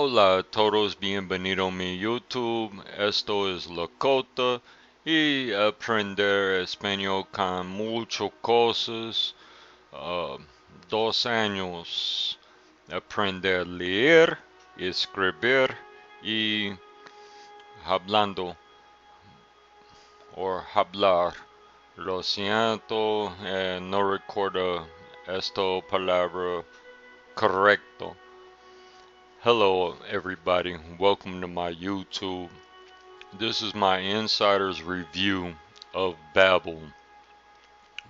Hola a todos, bienvenido a mi YouTube. Esto es Lakota y aprender español con muchas cosas. Ah, 2 años aprender a leer, escribir y hablando o hablar. Lo siento, no recuerdo esta palabra correcto. Hello everybody, welcome to my YouTube. This is my insider's review of Babel.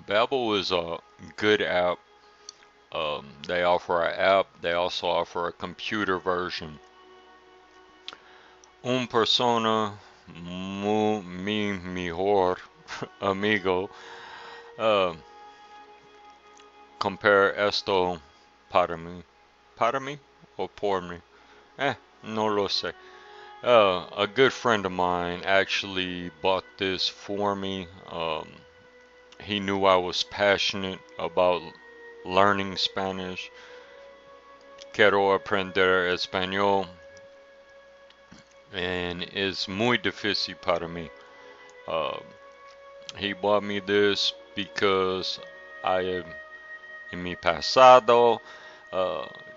Babel is a good app. They offer an app, they also offer a computer version. Un persona mi mejor amigo compare esto para mí. Para mí or por mí? No lo sé. A good friend of mine actually bought this for me. He knew I was passionate about learning Spanish. Quiero aprender español. And it's muy difícil para mí. He bought me this because I am en mi pasado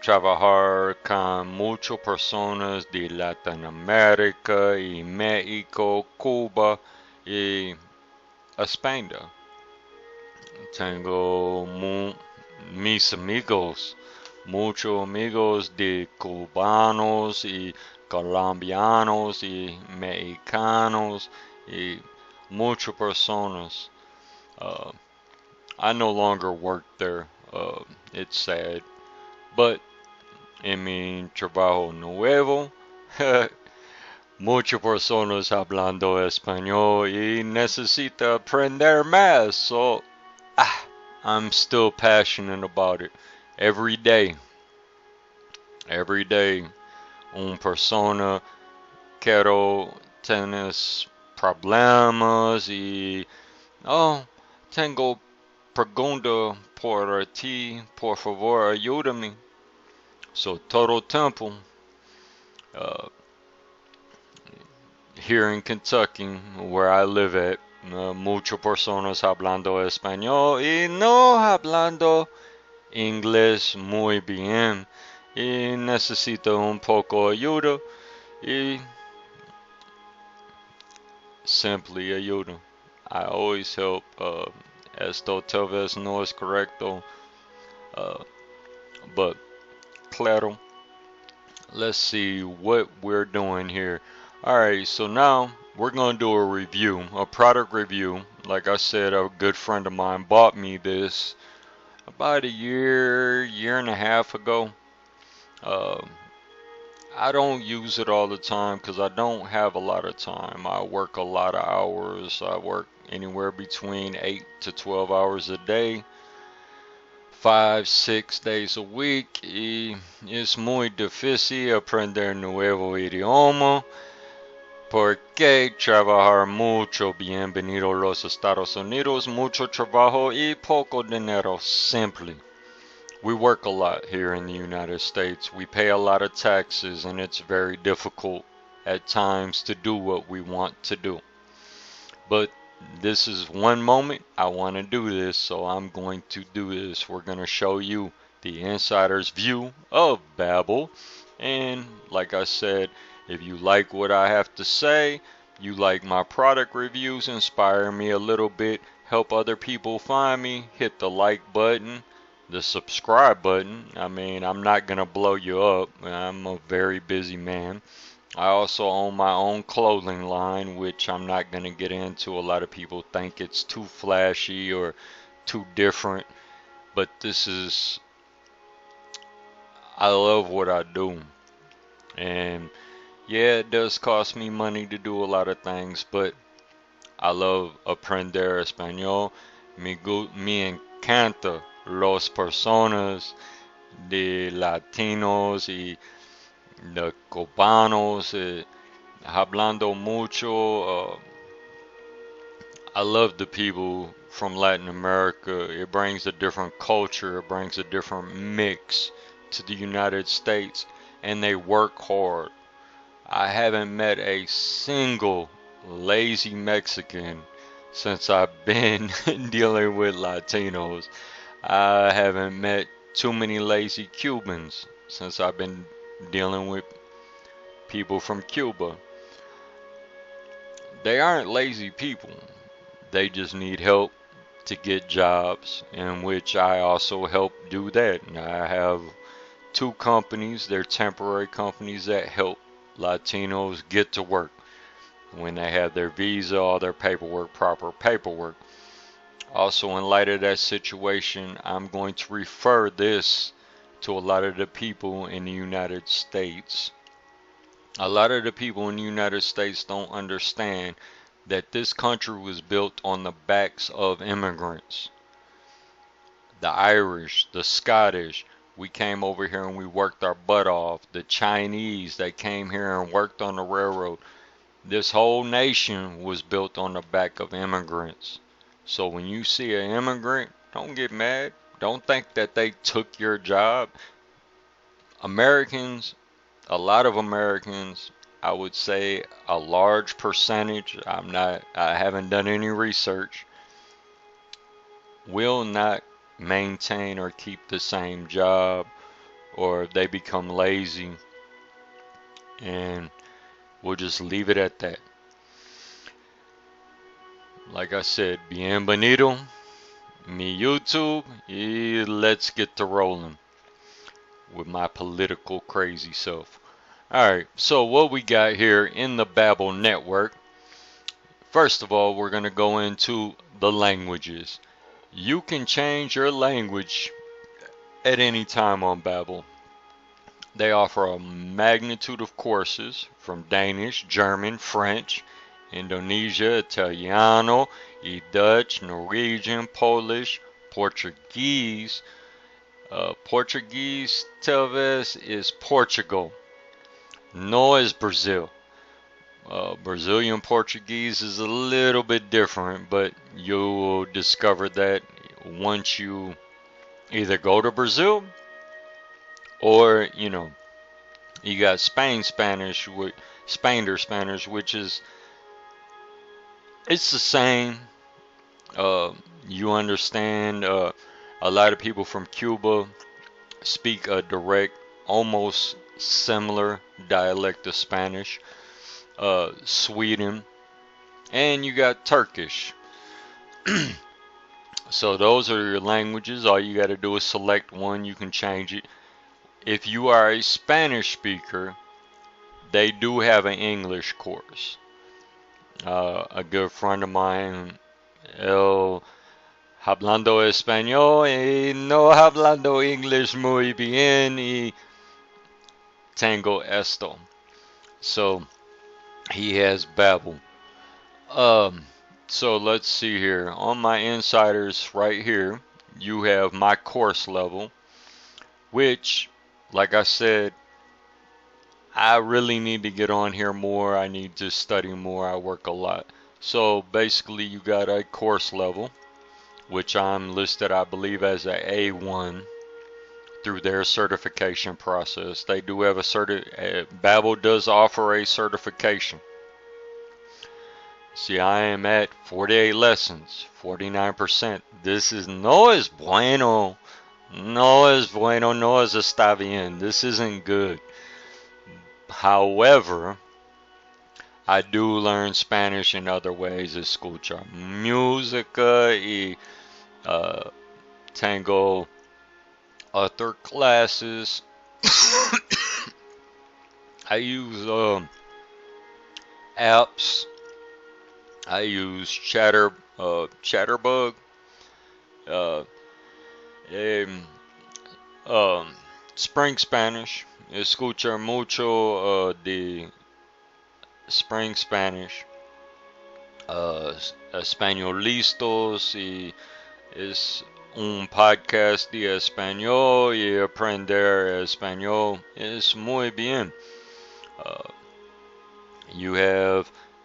trabajar con muchas personas de Latinoamérica y México, Cuba y España. Tengo mis amigos, muchos amigos de cubanos y colombianos y mexicanos y muchas personas. I no longer work there. It's sad. But en mi trabajo nuevo, muchas personas hablando español y necesito aprender más. So, I'm still passionate about it. Every day, una persona quiero tienes problemas y tengo pregunta por ti, por favor, ayúdame. So todo tiempo, here in Kentucky, where I live at, muchas personas hablando español y no hablando inglés muy bien. Y necesito un poco ayuda y simply ayuda. I always help. Esto tal vez no es correcto, but claro. Let's see what we're doing here. Alright, so now we're going to do a review, a product review. Like I said, a good friend of mine bought me this about a year and a half ago. I don't use it all the time because I don't have a lot of time. I work a lot of hours. I work anywhere between 8 to 12 hours a day. 5, 6 days a week y es muy difícil aprender nuevo idioma porque trabajar mucho. Bienvenido a los Estados Unidos, mucho trabajo y poco dinero. Simply, we work a lot here in the United States. We pay a lot of taxes and it's very difficult at times to do what we want to do. But this is one moment I want to do this, so I'm going to do this. We're going to show you the insider's view of Babel. And like I said, if you like what I have to say, you like my product reviews, inspire me a little bit, help other people find me, hit the like button, the subscribe button. I mean, I'm not going to blow you up. I'm a very busy man. I also own my own clothing line, which I'm not going to get into. A lot of people think it's too flashy or too different, but I love what I do. And yeah, it does cost me money to do a lot of things, but I love aprender español. Me encanta los personas de latinos y the cubanos, hablando mucho. I love the people from Latin America. It brings a different culture, it brings a different mix to the United States, and they work hard. I haven't met a single lazy Mexican since I've been dealing with Latinos. I haven't met too many lazy Cubans since I've been dealing with people from Cuba. They aren't lazy people. They just need help to get jobs, in which I also help do that. And I have two companies, they're temporary companies that help Latinos get to work when they have their visa, all their paperwork, proper paperwork. Also, in light of that situation, I'm going to refer this to a lot of the people in the United States. A lot of the people in the United States don't understand that this country was built on the backs of immigrants. The Irish, the Scottish, we came over here and we worked our butt off. The Chinese, they came here and worked on the railroad. This whole nation was built on the back of immigrants. So when you see an immigrant, don't get mad. Don't think that they took your job. Americans, a lot of Americans, I would say a large percentage, I haven't done any research, will not maintain or keep the same job, or they become lazy, and we'll just leave it at that. Like I said, bienvenido, mi YouTube, y let's get to rolling with my political crazy self. Alright, so what we got here in the Babel network, first of all, we're going to go into the languages. You can change your language at any time on Babel. They offer a magnitude of courses from Danish, German, French, Indonesia, Italiano, Dutch, Norwegian, Polish, Portuguese. Portuguese, talvez, is Portugal. No is Brazil. Brazilian Portuguese is a little bit different, but you'll discover that once you either go to Brazil or, you got Spain Spanish, Spainer Spanish, which is, it's the same. You understand, a lot of people from Cuba speak a direct, almost similar dialect of Spanish. Sweden, and you got Turkish. So those are your languages. All you got to do is select one. You can change it. If you are a Spanish speaker, they do have an English course. A good friend of mine, él hablando español y no hablando inglés muy bien y tengo esto. So he has Babel. So let's see here. On my insiders right here, you have my course level, which, like I said, I really need to get on here more. I need to study more. I work a lot. So basically you got a course level, which I'm listed, I believe, as a A1 through their certification process. They do have Babel does offer a certification. See, I am at 48 lessons, 49%. This is no es bueno. No es bueno, no es está bien. This isn't good. However, I do learn Spanish in other ways. Escuchar música y tengo other classes. I use apps. I use Chatterbug. Spring Spanish. Escuchar mucho de Spring Spanish. Español-Listos y es un podcast de español y aprender español es muy bien.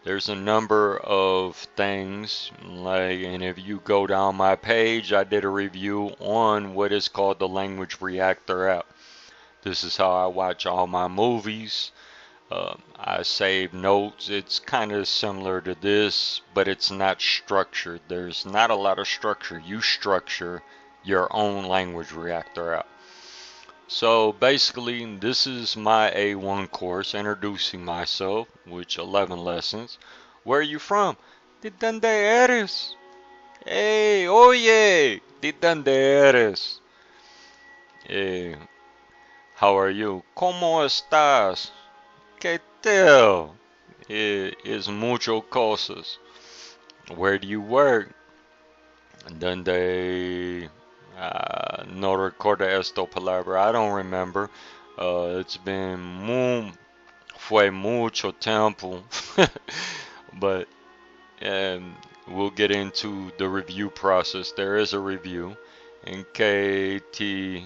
There's a number of things, and if you go down my page, I did a review on what is called the Language Reactor app. This is how I watch all my movies. I save notes. It's kind of similar to this, but it's not structured. There's not a lot of structure. You structure your own language reactor out. So basically, this is my A1 course, introducing myself, which 11 lessons. Where are you from? ¿De dónde eres? Hey, oye, ¿de dónde eres? Eh, how are you? ¿Cómo estás? ¿Qué tal? Es mucho cosas. Where do you work? Donde no recuerdo esto palabra. I don't remember. It's been fue mucho tiempo. But we'll get into the review process. There is a review. En que te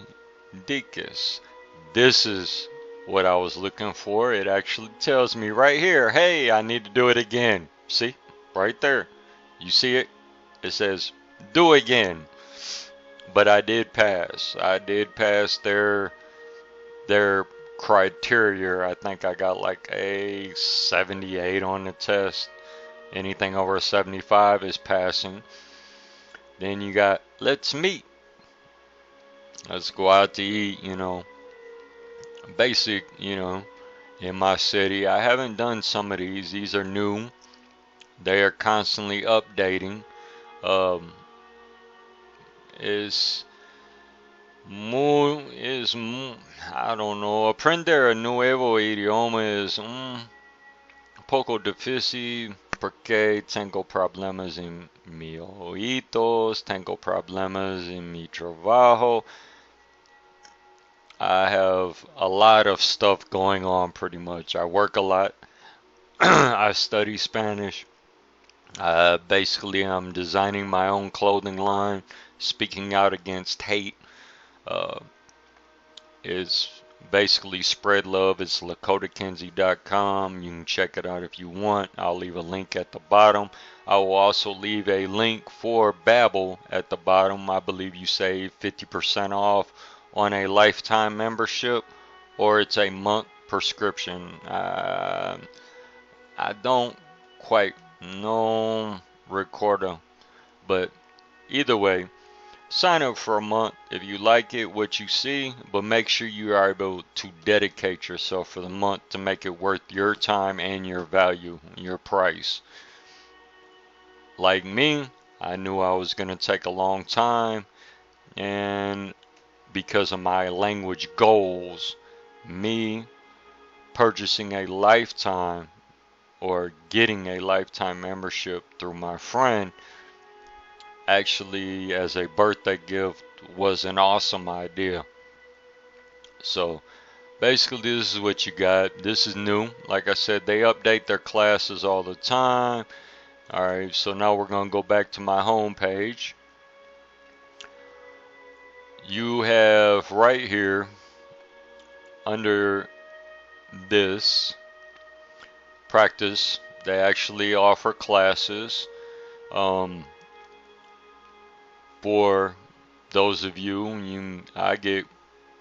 dices. This is what I was looking for. It actually tells me right here, hey, I need to do it again. See? Right there. You see it? It says, do again. But I did pass. I did pass their criteria. I think I got like a 78 on the test. Anything over a 75 is passing. Then you got, let's meet. Let's go out to eat, basic, in my city. I haven't done some of these. These are new. They are constantly updating. Is I don't know. Aprender a nuevo idioma es un poco difícil porque tengo problemas en mis oídos, tengo problemas en mi trabajo. I have a lot of stuff going on pretty much. I work a lot. I study Spanish. Basically, I'm designing my own clothing line, speaking out against hate. It's basically spread love. It's LakotaKinzie.com. You can check it out if you want. I'll leave a link at the bottom. I will also leave a link for Babel at the bottom. I believe you save 50% off on a lifetime membership, or it's a month prescription. I don't quite know recorder, but either way, sign up for a month if you like it, what you see, but make sure you are able to dedicate yourself for the month to make it worth your time and your value, your price. Like me, I knew I was going to take a long time, and because of my language goals, me purchasing a lifetime or getting a lifetime membership through my friend actually as a birthday gift was an awesome idea. So basically this is what you got. This is new. Like I said, they update their classes all the time. Alright, so now we're going to go back to my home page. You have right here under this practice, they actually offer classes for those of you. I get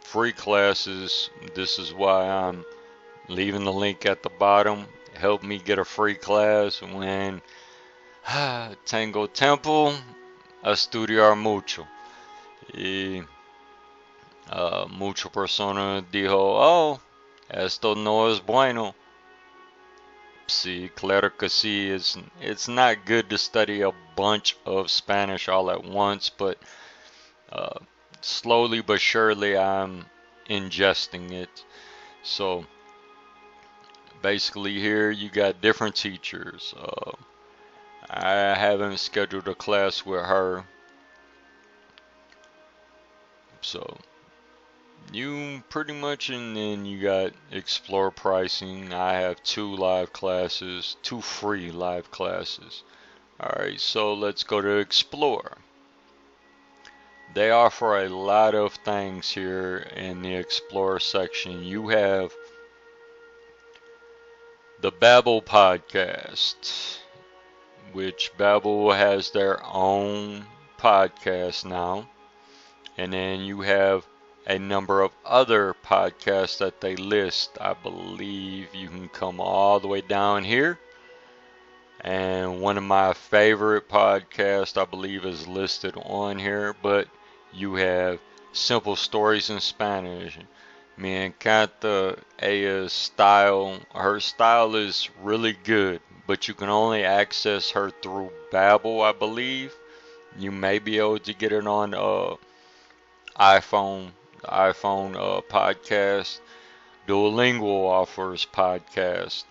free classes. This is why I'm leaving the link at the bottom. Help me get a free class when tengo tiempo a estudiar mucho. Y mucha persona dijo, oh, esto no es bueno. Sí, claro que sí. It's not good to study a bunch of Spanish all at once, but slowly but surely I'm ingesting it. So basically here you got different teachers. I haven't scheduled a class with her. So you pretty much, and then you got explore pricing. I have 2 live classes, 2 free live classes. Alright, so let's go to explore. They offer a lot of things here in the explore section. You have the Babel podcast, which Babel has their own podcast now. And then you have a number of other podcasts that they list. I believe you can come all the way down here. And one of my favorite podcasts, I believe, is listed on here. But you have Simple Stories in Spanish. Me encanta ella's style. Her style is really good, but you can only access her through Babel, I believe. You may be able to get it on iPhone, podcast. Duolingo offers podcast.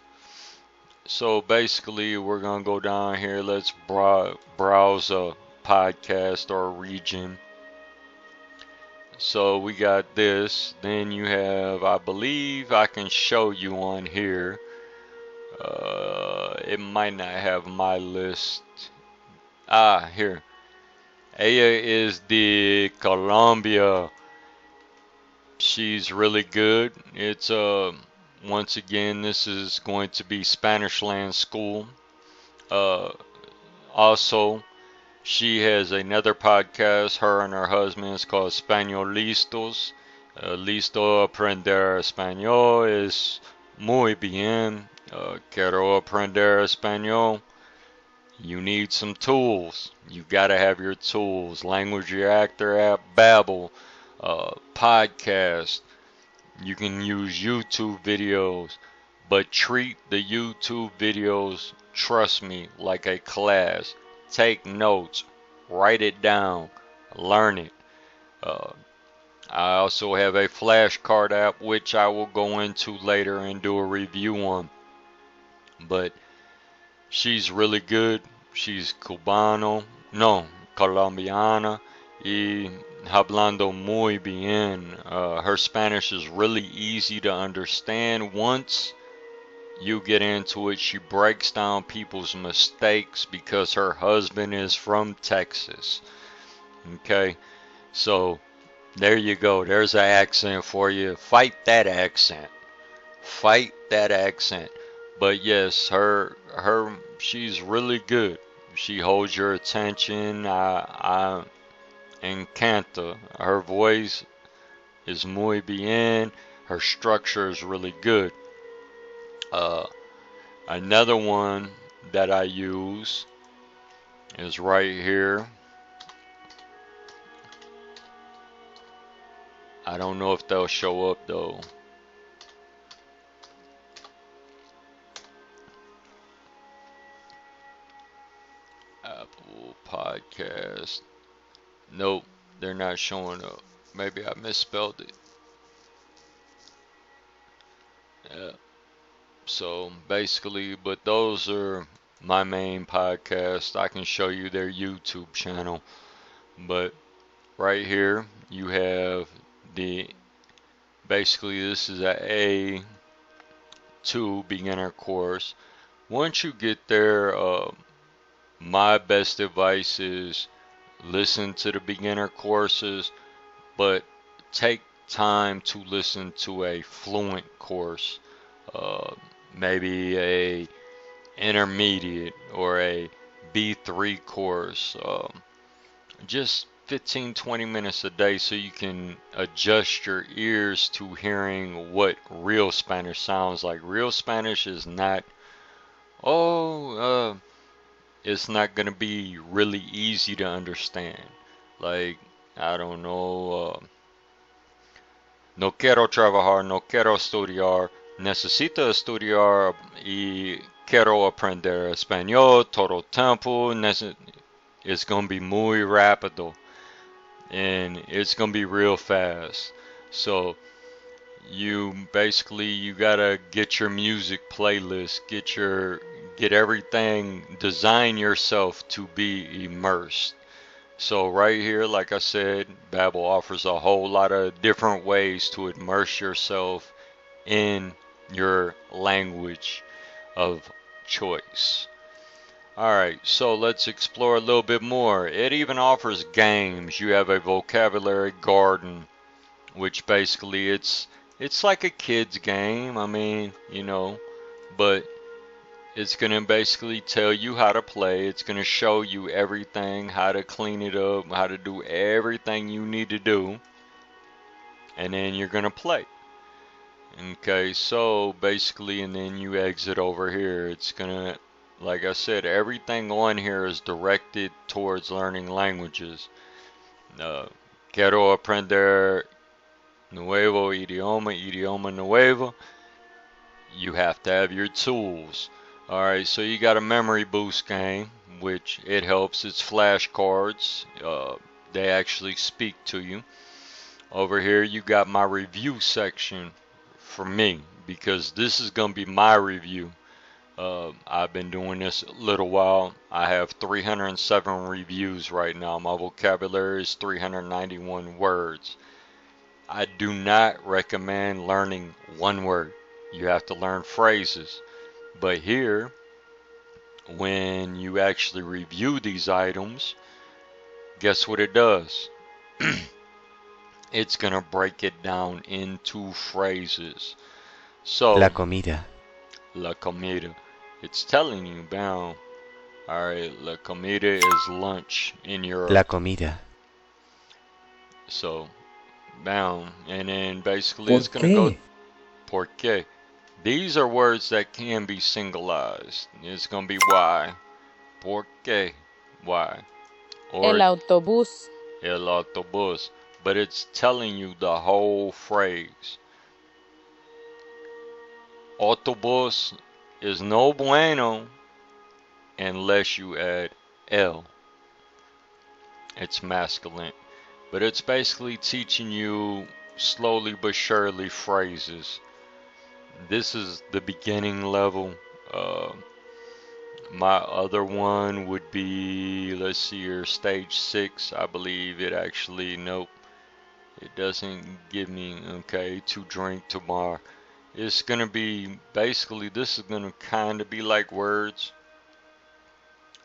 So basically, we're gonna go down here. Let's browse a podcast or a region. So we got this. Then you have, I believe I can show you on here. It might not have my list. Ah, here. Ella is the Colombia. She's really good. It's once again, this is going to be Spanish Land School. Also, she has another podcast, her and her husband, it's called Español-Listos. Listo aprender español es muy bien. Quiero aprender español. You need some tools. You gotta have your tools. Language Reactor app, Babel, podcast. You can use YouTube videos, but treat the YouTube videos, trust me, like a class. Take notes, write it down, learn it. I also have a flashcard app, which I will go into later and do a review on. But she's really good. She's Colombiana y hablando muy bien. Her Spanish is really easy to understand. Once you get into it, she breaks down people's mistakes because her husband is from Texas. Okay, so there you go. There's an accent for you. Fight that accent. Fight that accent. But yes, she's really good. She holds your attention. I encanta. Her voice is muy bien. Her structure is really good. Another one that I use is right here. I don't know if they'll show up though. Apple Podcast. Nope, they're not showing up. Maybe I misspelled it. Yeah. So basically, but those are my main podcasts. I can show you their YouTube channel. But right here, you have basically this is a A2 beginner course. Once you get there, my best advice is listen to the beginner courses, but take time to listen to a fluent course, maybe a intermediate or a B3 course. Just 15-20 minutes a day so you can adjust your ears to hearing what real Spanish sounds like. Real Spanish is not, it's not going to be really easy to understand. Like, I don't know, no quiero trabajar, no quiero estudiar, necesito estudiar y quiero aprender español todo tiempo. It's going to be muy rápido. And it's going to be real fast. So you gotta get your music playlist, get everything, design yourself to be immersed. So right here, like I said, Babel offers a whole lot of different ways to immerse yourself in your language of choice. Alright, so let's explore a little bit more. It even offers games. You have a vocabulary garden, which basically it's like a kid's game. I mean, but it's going to basically tell you how to play. It's going to show you everything, how to clean it up, how to do everything you need to do. and then you're gonna play. Okay, so basically, and then you exit over here. It's gonna, like I said, everything on here is directed towards learning languages. Uh, Quiero aprender nuevo idioma, idioma nuevo. You have to have your tools. Alright, so you got a memory boost game, which it helps. It's flashcards. They actually speak to you. Over here, you got my review section for me, because this is going to be my review. I've been doing this a little while. I have 307 reviews right now. My vocabulary is 391 words. I do not recommend learning one word. You have to learn phrases. But here, when you actually review these items, guess what it does? It's gonna break it down into phrases. So, La comida. la comida. It's telling you, bam. Alright, la comida is lunch in Europe. La comida. So, bam. And then basically ¿Por it's gonna go qué? por qué. These are words that can be singleized. It's gonna be why. Por qué. Why. El Or autobús. el autobús. But it's telling you the whole phrase. Autobús is no bueno unless you add el. It's masculine. But it's basically teaching you slowly but surely phrases. This is the beginning level. My other one would be, let's see here, stage 6. I believe it actually, nope. It doesn't give me, okay, to drink tomorrow. It's going to be, basically, this is going to kind of be like words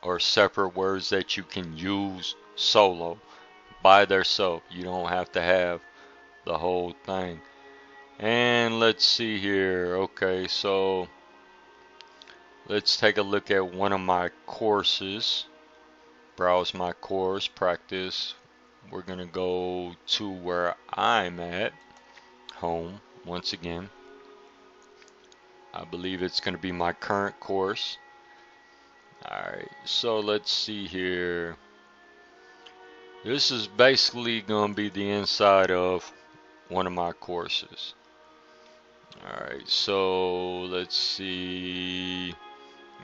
or separate words that you can use solo by themselves. You don't have to have the whole thing. And let's see here. Okay, so let's take a look at one of my courses. Browse my course, practice. We're going to go to where I'm at, home, once again. I believe it's going to be my current course. Alright, so let's see here. This is basically going to be the inside of one of my courses. Alright, so let's see.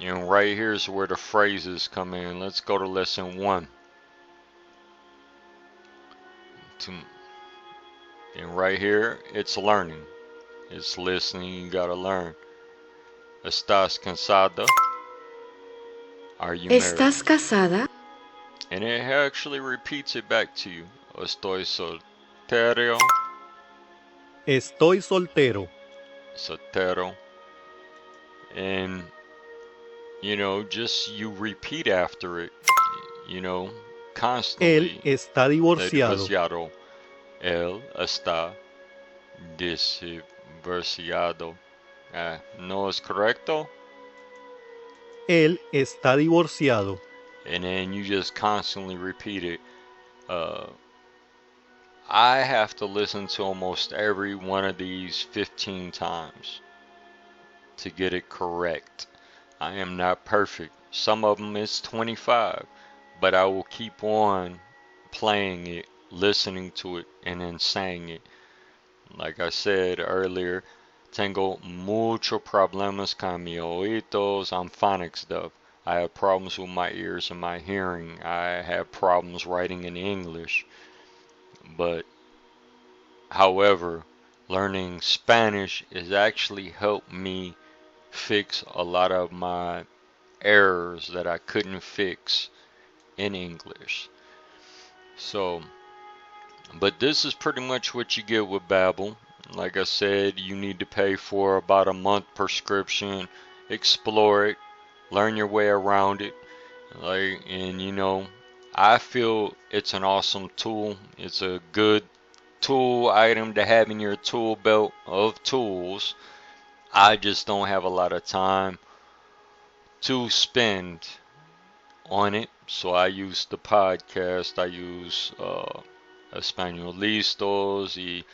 And right here is where the phrases come in. Let's go to lesson 1. And right here, it's learning. It's listening. You gotta learn. ¿Estás cansada? Are you married? ¿Estás casada? And it actually repeats it back to you. Estoy soltero. Estoy soltero. Soltero. And, you know, just you repeat after it, you know, constantly. Él está divorciado. Divorciado. Él está divorciado. ¿No es correcto? Él está divorciado. And then you just constantly repeat it. I have to listen to almost every one of these 15 times to get it correct. I am not perfect. Some of them is 25, but I will keep on playing it, listening to it, and then saying it. Like I said earlier, tengo muchos problemas con mis oídos. I'm phonics deaf. I have problems with my ears and my hearing. I have problems writing in English. But, however, learning Spanish has actually helped me fix a lot of my errors that I couldn't fix in English. So, but this is pretty much what you get with Babel. Like I said, you need to pay for about a month prescription, explore it, learn your way around it. And you know, I feel it's an awesome tool. It's a good tool item to have in your tool belt of tools. I just don't have a lot of time to spend on it, so I use the podcast. I use Español-Listos y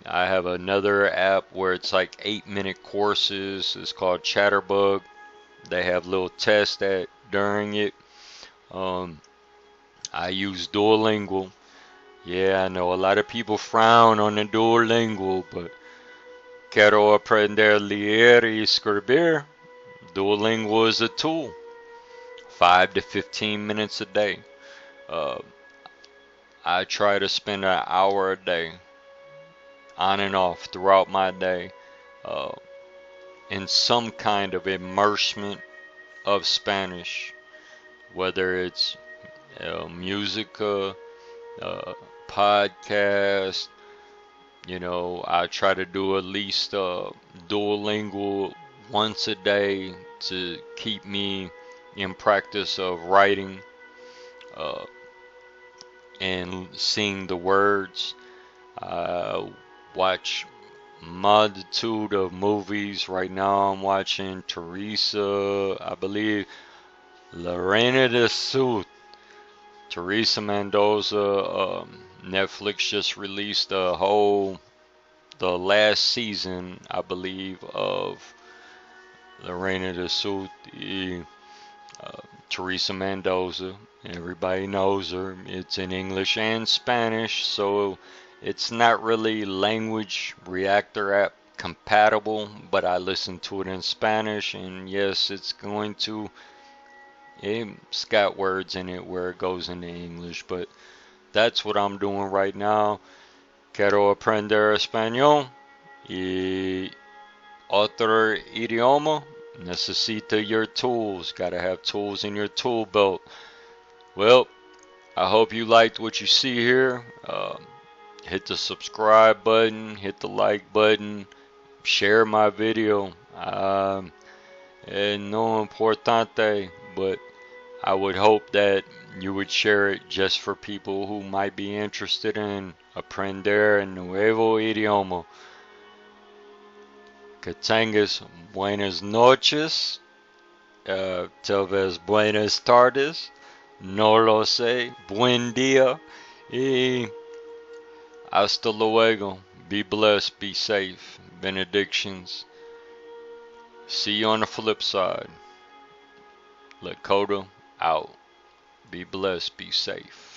I have another app where it's like 8-minute courses. It's called Chatterbug. They have little tests that during it. Um, I use Duolingo. Yeah, I know a lot of people frown on the Duolingo, but quiero aprender leer y escribir. Duolingo is a tool. 5 to 15 minutes a day. Uh, I try to spend an hour a day, on and off, throughout my day, uh, in some kind of immersion of Spanish, whether it's music, podcast. I try to do at least Duolingo once a day to keep me in practice of writing uh, and seeing the words. I watch multitude of movies. Right now I'm watching Teresa, I believe, La Reina del Sur. Teresa Mendoza. Netflix just released the last season, I believe, of La Reina del Sur. Teresa Mendoza. Everybody knows her. It's in English and Spanish, so it's not really language reactor app compatible, but I listen to it in Spanish, and yes, it's got words in it where it goes into English, but that's what I'm doing right now. Quiero aprender español y otro idioma. Necesita your tools. Gotta have tools in your tool belt. Well, I hope you liked what you see here. Hit the subscribe button, hit the like button, share my video. No importante, but I would hope that you would share it just for people who might be interested in aprender un nuevo idioma. Que tengas buenas noches, tal vez buenas tardes, no lo sé, buen día, y hasta luego. Be blessed, be safe. Benedictions. See you on the flip side. Lakota out. Be blessed, be safe.